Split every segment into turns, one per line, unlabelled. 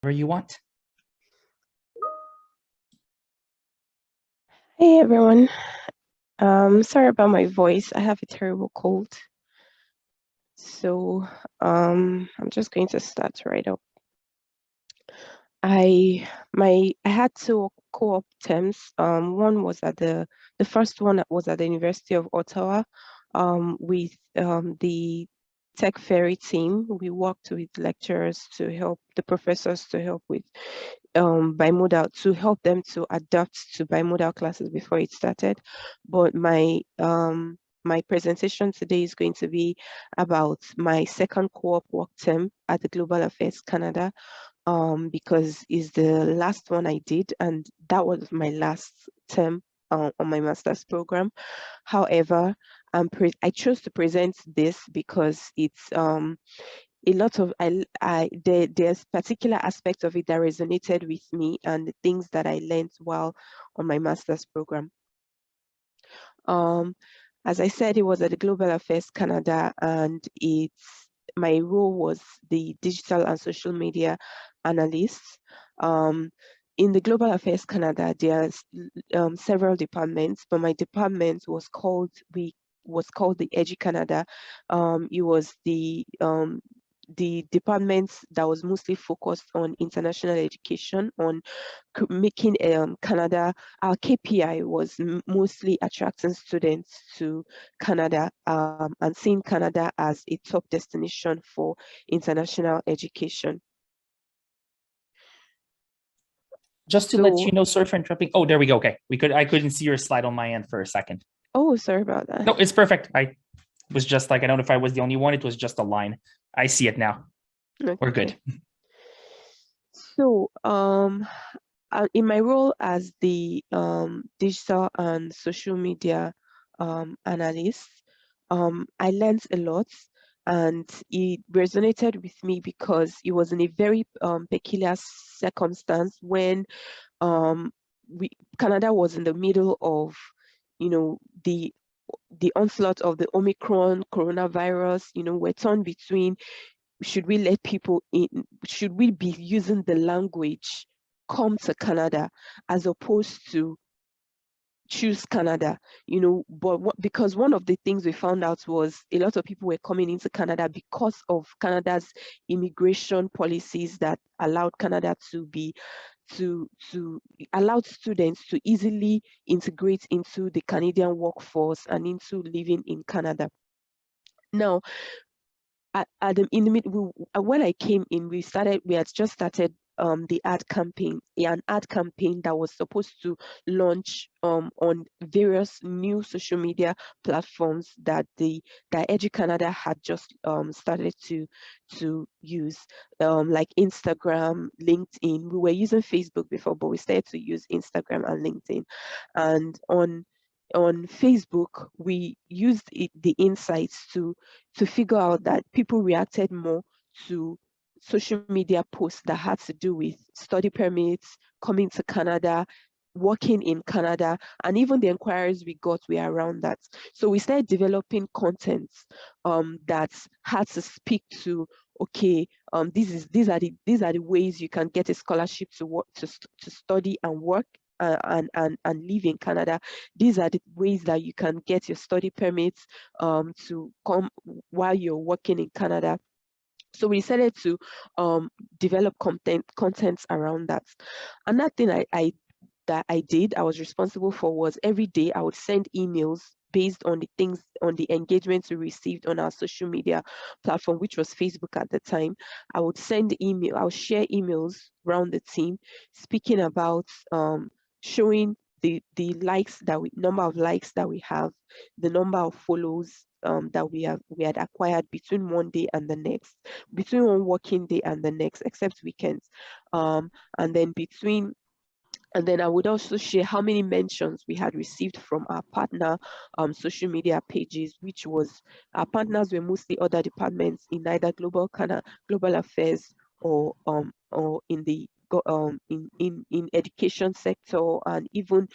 whenever you want.
Hey everyone. Sorry about my voice. I have a terrible cold. So I'm just going to start right up. I had two co-op terms. One was at the first one was at the University of Ottawa, with the Tech Fairy team. We worked with lecturers to help the professors to help with bimodal, to help them to adapt to bimodal classes before it started. But my presentation today is going to be about my second co-op work term at the Global Affairs Canada, because it's the last one I did, and that was my last term on my master's program. However, I chose to present this because it's a lot of there's particular aspects of it that resonated with me and the things that I learned while on my master's program. As I said, it was at the Global Affairs Canada, and my role was the digital and social media analyst. In the Global Affairs Canada, there's several departments, but my department was called the InterCOMM Canada. It was the department that was mostly focused on international education, on making Canada. Our KPI was mostly attracting students to Canada, and seeing Canada as a top destination for international education.
Just to let you know, sorry for interrupting. Oh, there we go. Okay, I couldn't see your slide on my end for a second.
Oh, sorry about that.
No, it's perfect. I was just like, I don't know if I was the only one. It was just a line. I see it now. Okay. We're good.
So, in my role as the digital and social media analyst, I learned a lot, and it resonated with me because it was in a very peculiar circumstance when Canada was in the middle of, the onslaught of the Omicron coronavirus. We're torn between, should we let people in? Should we be using the language "come to Canada" as opposed to choose Canada? But because one of the things we found out was a lot of people were coming into Canada because of Canada's immigration policies that allowed Canada to allow students to easily integrate into the Canadian workforce and into living in Canada. Now, in the middle, when I came in, we had just started the ad campaign, an ad campaign that was supposed to launch on various new social media platforms that EduCanada had just started to use, like Instagram, LinkedIn. We were using Facebook before, but we started to use Instagram and LinkedIn. And on Facebook, we used the insights to figure out that people reacted more to social media posts that had to do with study permits, coming to Canada, working in Canada, and even the inquiries we got were around that. So we started developing content that had to speak to, okay, these are the ways you can get a scholarship to work, to study and work and live in Canada. These are the ways that you can get your study permits to come while you're working in Canada. So we decided to develop contents around that. Another thing I did, I was responsible for, was every day I would send emails based on the engagements we received on our social media platform, which was Facebook at the time. I would share emails around the team, speaking about showing the number of likes that we have, the number of follows that we had acquired between one day and the next, between one working day and the next, except weekends, and then I would also share how many mentions we had received from our partner social media pages, which was, our partners were mostly other departments in either global affairs or in the in education sector, and even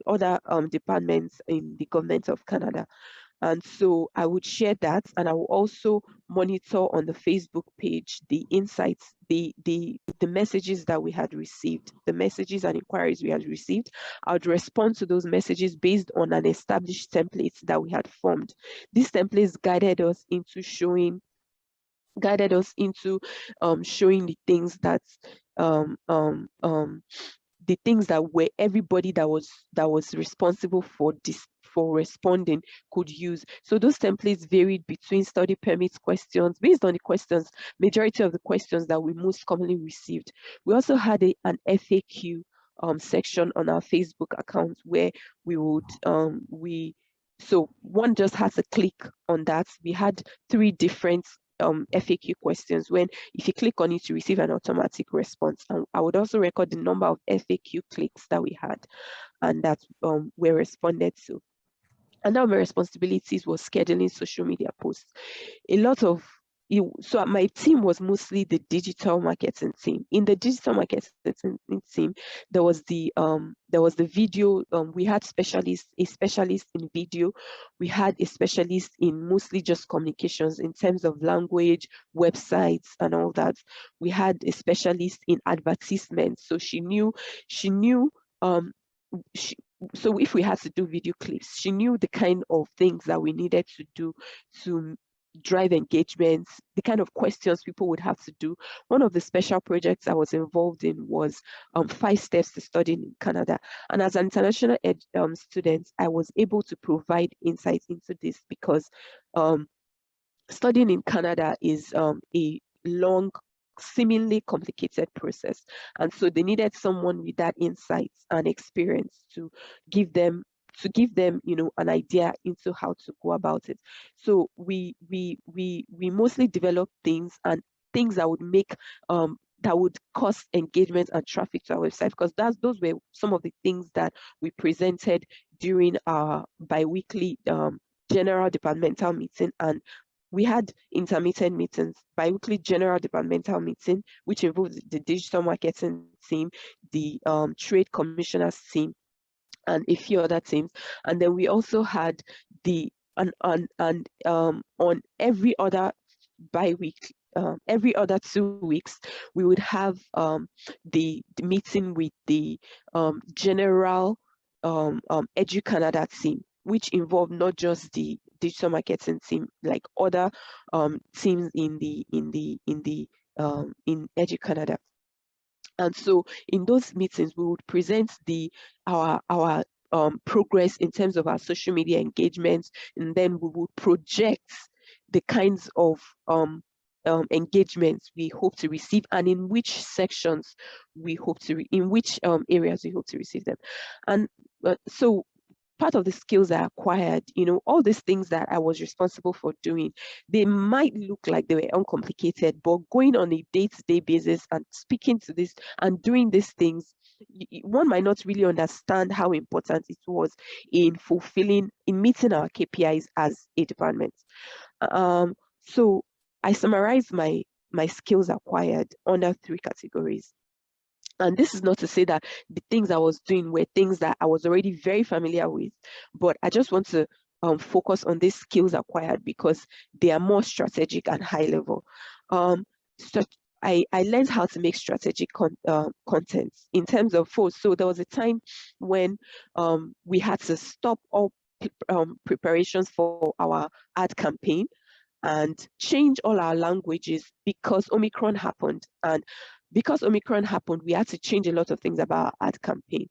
other departments in the government of Canada. And so I would share that, and I will also monitor on the Facebook page the insights, the messages that we had received, the messages and inquiries we had received. I would respond to those messages based on an established template that we had formed. These templates guided us into showing showing the things that the things that were everybody that was responsible for responding could use. So those templates varied between study permits questions based on the questions, majority of the questions that we most commonly received. We also had an FAQ section on our Facebook account where we would so one just has to click on that. We had 3 different FAQ questions. When if you click on it, you receive an automatic response. And I would also record the number of FAQ clicks that we had and that were responded to. And now my responsibilities was scheduling social media posts. A lot of so my team was mostly the digital marketing team. In the digital marketing team, there was the video. We had a specialist in video. We had a specialist in mostly just communications in terms of language, websites, and all that. We had a specialist in advertisements, so she knew. So if we had to do video clips, she knew the kind of things that we needed to do to drive engagements, the kind of questions people would have to do. One of the special projects I was involved in was 5 steps to studying in Canada. And as an international student, I was able to provide insights into this because studying in Canada is a long, seemingly complicated process. And so they needed someone with that insights and experience to give them an idea into how to go about it. So we mostly developed things that would make that would cause engagement and traffic to our website, because those were some of the things that we presented during our bi-weekly general departmental meeting. And we had intermittent meetings, bi-weekly general departmental meeting, which involved the digital marketing team, the trade commissioners team, and a few other teams. And then we also had on every other bi-week, every other 2 weeks, we would have the meeting with the general EduCanada team, which involved not just the digital marketing team, like other teams in EduCanada. And so in those meetings, we would present our progress in terms of our social media engagements, and then we would project the kinds of engagements we hope to receive, and in which sections we hope to, in which areas we hope to receive them. And so part of the skills I acquired, all these things that I was responsible for doing, they might look like they were uncomplicated, but going on a day-to-day basis and speaking to this and doing these things, one might not really understand how important it was in meeting our KPIs as a department. So I summarized my skills acquired under 3 categories. And this is not to say that the things I was doing were things that I was already very familiar with, but I just want to focus on these skills acquired because they are more strategic and high level. I learned how to make strategic content in terms of so there was a time when we had to stop all preparations for our ad campaign and change all our languages because Omicron happened. And because Omicron happened, we had to change a lot of things about our ad campaign.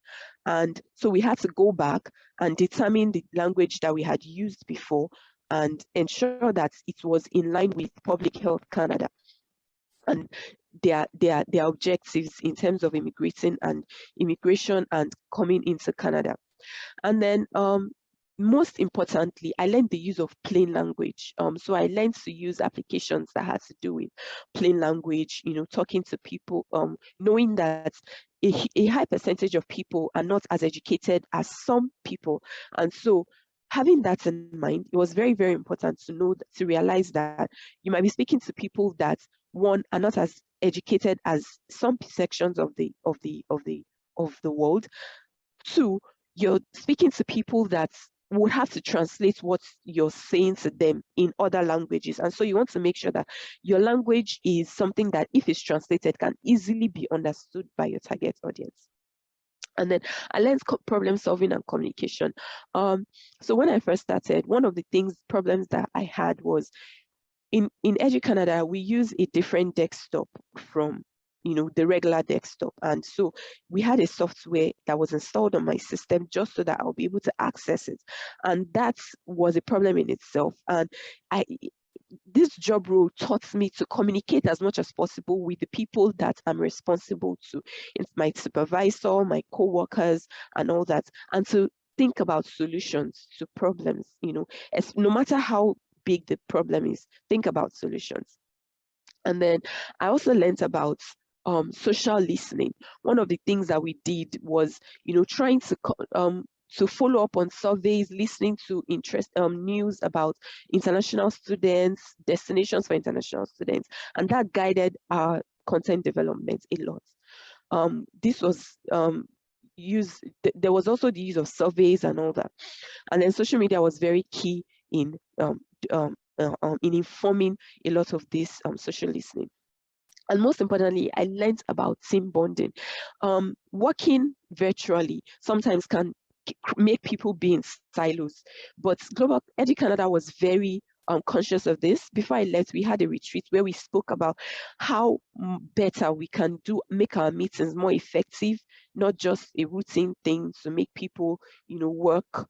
And so we had to go back and determine the language that we had used before and ensure that it was in line with Public Health Canada and their objectives in terms of immigration and coming into Canada. And then most importantly, I learned the use of plain language. So I learned to use applications that had to do with plain language, talking to people, knowing that a high percentage of people are not as educated as some people. And so having that in mind, it was very, very important to realize that you might be speaking to people that, one, are not as educated as some sections of the world. 2, you're speaking to people that would have to translate what you're saying to them in other languages. And so you want to make sure that your language is something that, if it's translated, can easily be understood by your target audience. And then I learned problem solving and communication. So when I first started, one of the problems that I had was in EduCanada, we use a different desktop from the regular desktop. And so we had a software that was installed on my system just so that I'll be able to access it. And that was a problem in itself. And this job role taught me to communicate as much as possible with the people that I'm responsible to. It's my supervisor, my co-workers, and all that. And to think about solutions to problems, no matter how big the problem is, think about solutions. And then I also learned about social listening. One of the things that we did was, trying to follow up on surveys, listening to news about international students, destinations for international students, and that guided our content development a lot. This was there was also the use of surveys and all that. And then social media was very key in informing a lot of this social listening. And most importantly, I learned about team bonding. Working virtually sometimes can make people be in silos, but Global EduCanada was very conscious of this. Before I left, we had a retreat where we spoke about how better we can make our meetings more effective, not just a routine thing to make people, work,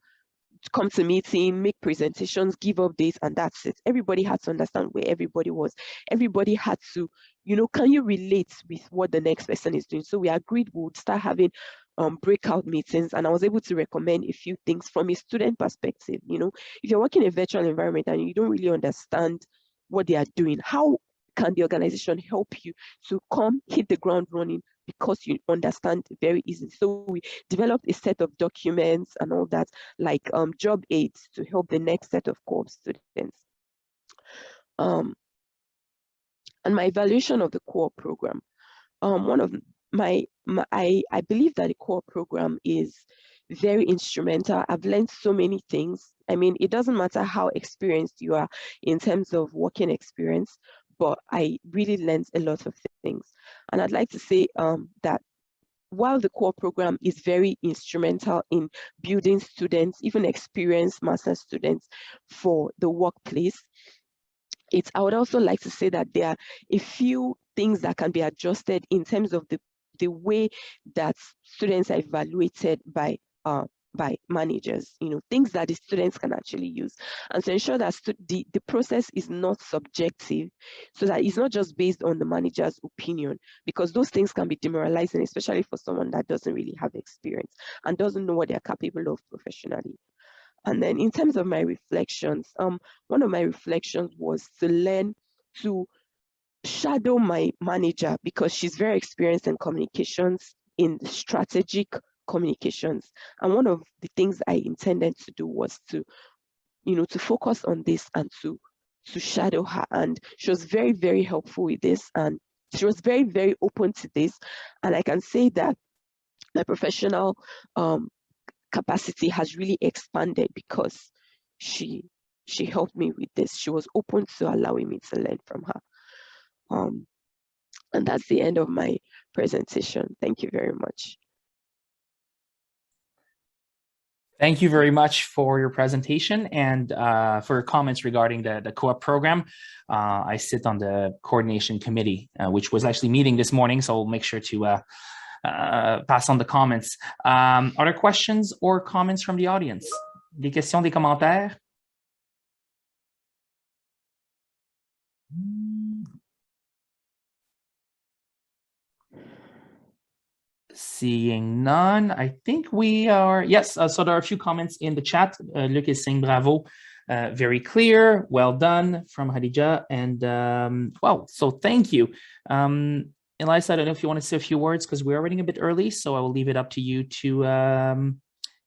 come to meeting, make presentations, give updates, and that's it. Everybody had to understand where everybody was. Everybody had to, can you relate with what the next person is doing? So we agreed we would start having breakout meetings, and I was able to recommend a few things from a student perspective. If you're working in a virtual environment and you don't really understand what they are doing, how can the organization help you to come hit the ground running because you understand very easily? So we developed a set of documents and all that, like job aids to help the next set of co-op students. And my evaluation of the co-op program, one of I believe that the co-op program is very instrumental. I've learned so many things. I mean, it doesn't matter how experienced you are in terms of working experience, but I really learned a lot of things. And I'd like to say that while the core program is very instrumental in building students, even experienced master students, for the workplace, I would also like to say that there are a few things that can be adjusted in terms of the way that students are evaluated by managers, things that the students can actually use, and to ensure that the process is not subjective, so that it's not just based on the manager's opinion, because those things can be demoralizing, especially for someone that doesn't really have experience and doesn't know what they're capable of professionally. And then in terms of my reflections, one of my reflections was to learn to shadow my manager, because she's very experienced in communications, in strategic communications. And one of the things I intended to do was to, to focus on this and to shadow her. And she was very, very helpful with this. And she was very, very open to this. And I can say that my professional capacity has really expanded because she helped me with this. She was open to allowing me to learn from her. And that's the end of my presentation. Thank you very much.
Thank you very much for your presentation and for your comments regarding the co-op program. I sit on the coordination committee, which was actually meeting this morning, so I'll make sure to pass on the comments. Are there questions or comments from the audience? Des questions, des commentaires? Seeing none, I think we are, yes, so there are a few comments in the chat. Luc is saying bravo, very clear, well done from Hadija, and well, so thank you. Eliza, I don't know if you want to say a few words because we're running a bit early, so I will leave it up to you to